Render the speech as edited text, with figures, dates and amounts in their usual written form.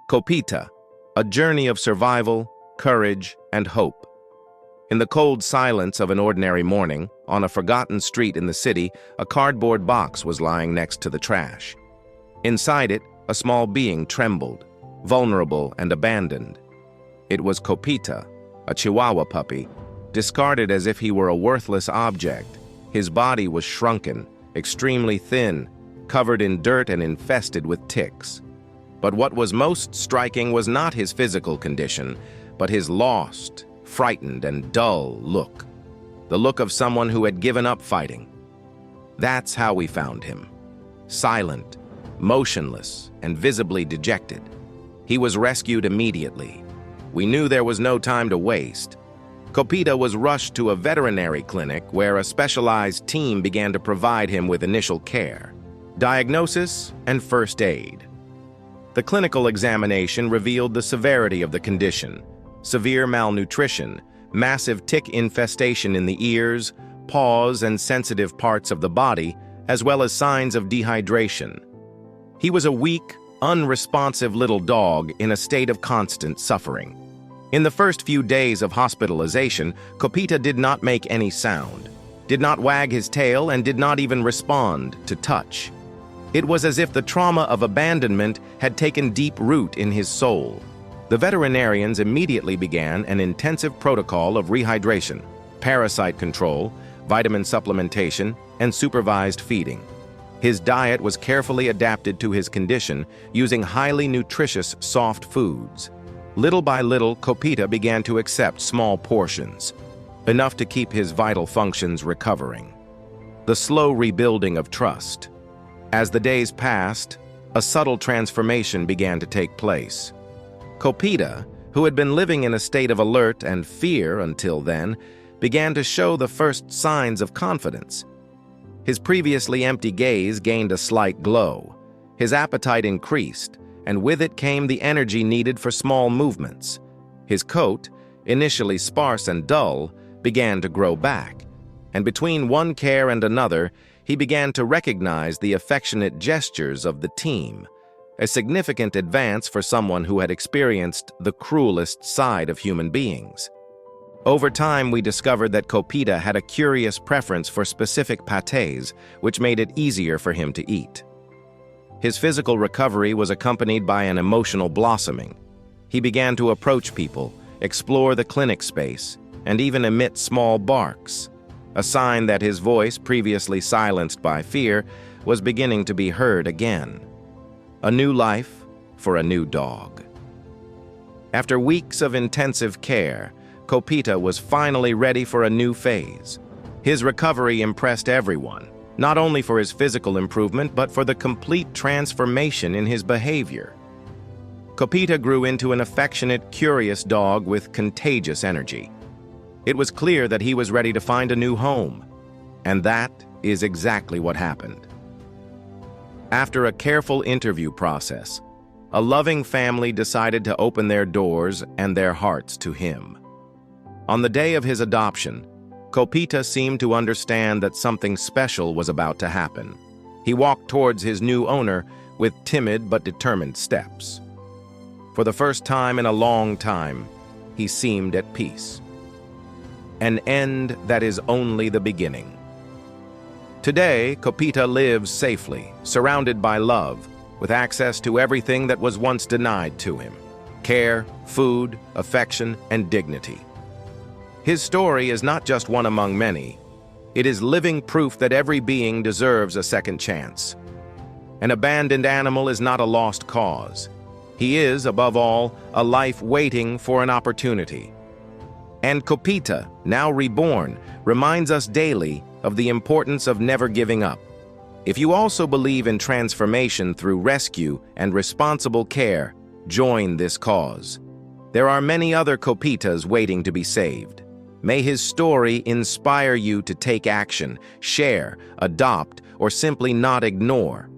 Copita, a journey of survival, courage, and hope. In the cold silence of an ordinary morning, on a forgotten street in the city, a cardboard box was lying next to the trash. Inside it, a small being trembled, vulnerable and abandoned. It was Copita, a Chihuahua puppy, discarded as if he were a worthless object. His body was shrunken, extremely thin, covered in dirt and infested with ticks. But what was most striking was not his physical condition, but his lost, frightened, and dull look. The look of someone who had given up fighting. That's how we found him. Silent, motionless, and visibly dejected. He was rescued immediately. We knew there was no time to waste. Copita was rushed to a veterinary clinic where a specialized team began to provide him with initial care, diagnosis, and first aid. The clinical examination revealed the severity of the condition: severe malnutrition, massive tick infestation in the ears, paws, and sensitive parts of the body, as well as signs of dehydration. He was a weak, unresponsive little dog in a state of constant suffering. In the first few days of hospitalization, Copita did not make any sound, did not wag his tail, and did not even respond to touch. It was as if the trauma of abandonment had taken deep root in his soul. The veterinarians immediately began an intensive protocol of rehydration, parasite control, vitamin supplementation, and supervised feeding. His diet was carefully adapted to his condition, using highly nutritious soft foods. Little by little, Copita began to accept small portions, enough to keep his vital functions recovering. The slow rebuilding of trust. As the days passed, a subtle transformation began to take place. Copita, who had been living in a state of alert and fear until then, began to show the first signs of confidence. His previously empty gaze gained a slight glow. His appetite increased, and with it came the energy needed for small movements. His coat, initially sparse and dull, began to grow back, and between one care and another, he began to recognize the affectionate gestures of the team, a significant advance for someone who had experienced the cruelest side of human beings. Over time, we discovered that Copita had a curious preference for specific pâtés, which made it easier for him to eat. His physical recovery was accompanied by an emotional blossoming. He began to approach people, explore the clinic space, and even emit small barks, a sign that his voice, previously silenced by fear, was beginning to be heard again. A new life for a new dog. After weeks of intensive care, Copita was finally ready for a new phase. His recovery impressed everyone, not only for his physical improvement, but for the complete transformation in his behavior. Copita grew into an affectionate, curious dog with contagious energy. It was clear that he was ready to find a new home, and that is exactly what happened. After a careful interview process, a loving family decided to open their doors and their hearts to him. On the day of his adoption, Copita seemed to understand that something special was about to happen. He walked towards his new owner with timid but determined steps. For the first time in a long time, he seemed at peace. An end that is only the beginning. Today, Copita lives safely, surrounded by love, with access to everything that was once denied to him: care, food, affection, and dignity. His story is not just one among many. It is living proof that every being deserves a second chance. An abandoned animal is not a lost cause. He is, above all, a life waiting for an opportunity. And Copita, now reborn, reminds us daily of the importance of never giving up. If you also believe in transformation through rescue and responsible care, join this cause. There are many other Copitas waiting to be saved. May his story inspire you to take action, share, adopt, or simply not ignore.